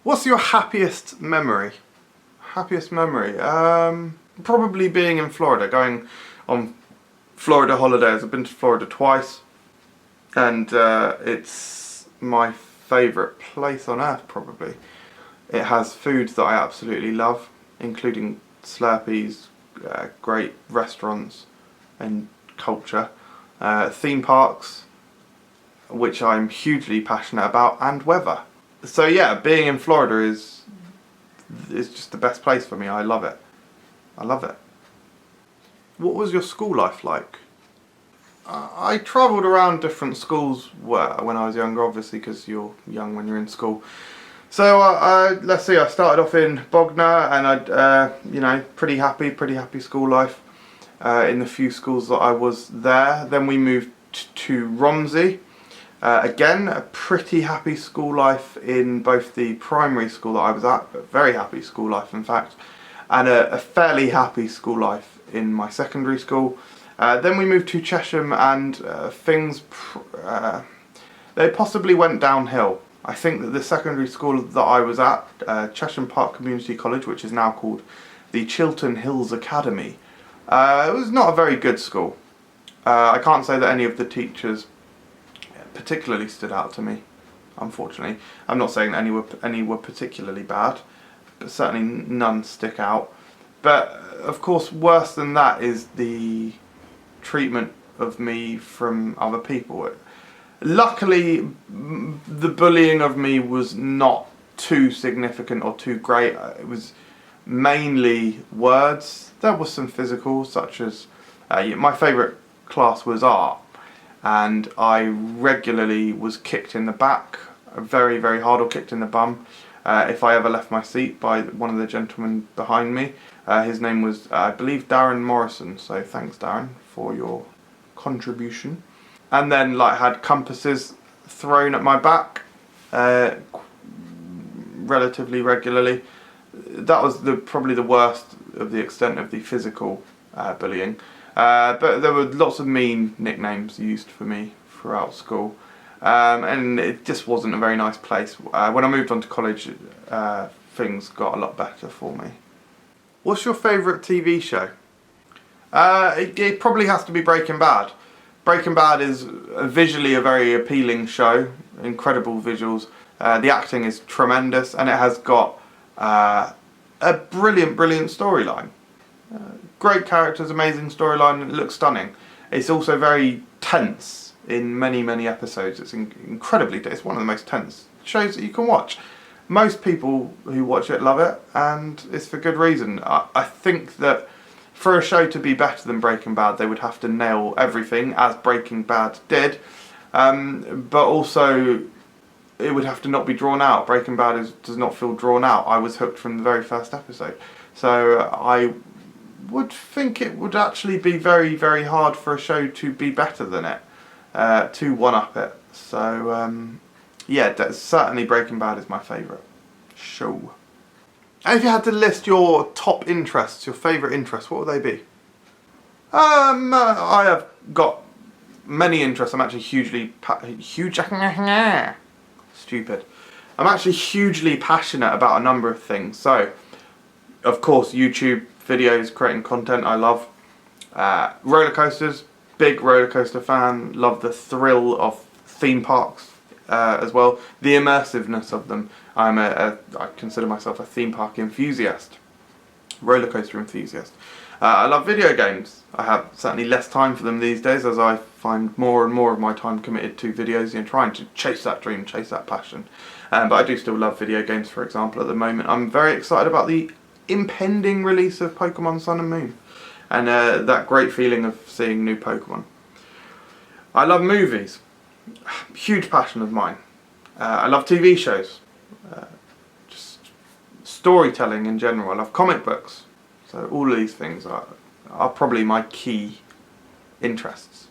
What's your happiest memory? Happiest memory? Probably being in Florida, going on Florida holidays. I've been to Florida twice, and it's my favourite place on earth, probably. It has foods that I absolutely love, including Slurpees, great restaurants and culture, theme parks, which I'm hugely passionate about, and weather. So yeah, being in Florida is just the best place for me. I love it. I love it. What was your school life like? I travelled around different schools when I was younger, obviously, because you're young when you're in school. So let's see, I started off in Bognor, and I'd pretty happy school life in the few schools that I was there. Then we moved to Romsey. Again, a pretty happy school life in both the primary school that I was at, a very happy school life in fact, and a fairly happy school life in my secondary school. Then we moved to Chesham, and things they possibly went downhill. I think that the secondary school that I was at, Chesham Park Community College, which is now called the Chiltern Hills Academy, it was not a very good school. I can't say that any of the teachers particularly stood out to me, unfortunately. I'm not saying that any were particularly bad, but certainly none stick out. But of course, worse than that is the treatment of me from other people. Luckily, the bullying of me was not too significant or too great. It was mainly words. There was some physical, such as my favourite class was art, and I regularly was kicked in the back, very, very hard, or kicked in the bum if I ever left my seat, by one of the gentlemen behind me. His name was, I believe, Darren Morrison, so thanks Darren for your contribution. And then had compasses thrown at my back relatively regularly. That was probably the worst of the extent of the physical bullying. But there were lots of mean nicknames used for me throughout school, and it just wasn't a very nice place. When I moved on to college, things got a lot better for me. What's your favourite TV show? It probably has to be Breaking Bad. Breaking Bad is visually a very appealing show, incredible visuals. The acting is tremendous, and it has got a brilliant storyline. Great characters, amazing storyline, and it looks stunning. It's also very tense in many episodes. It's incredibly tense. It's one of the most tense shows that you can watch. Most people who watch it love it, and it's for good reason. I think that for a show to be better than Breaking Bad, they would have to nail everything, as Breaking Bad did, but also it would have to not be drawn out. Breaking Bad does not feel drawn out. I was hooked from the very first episode. So I would think it would actually be very hard for a show to be better than it, to one-up it. So yeah, certainly Breaking Bad is my favourite show. And if you had to list your top interests, your favourite interests, what would they be? I have got many interests. I'm actually I'm actually hugely passionate about a number of things. So, of course, YouTube videos, creating content, I love. Roller coasters, big roller coaster fan. Love the thrill of theme parks as well. The immersiveness of them. I consider myself a theme park enthusiast, roller coaster enthusiast. I love video games. I have certainly less time for them these days, as I find more and more of my time committed to videos, trying to chase that dream, chase that passion. But I do still love video games. For example, at the moment I'm very excited about the impending release of Pokemon Sun and Moon, and that great feeling of seeing new Pokemon. I love movies, huge passion of mine. I love TV shows, just storytelling in general. I love comic books. So all of these things are probably my key interests.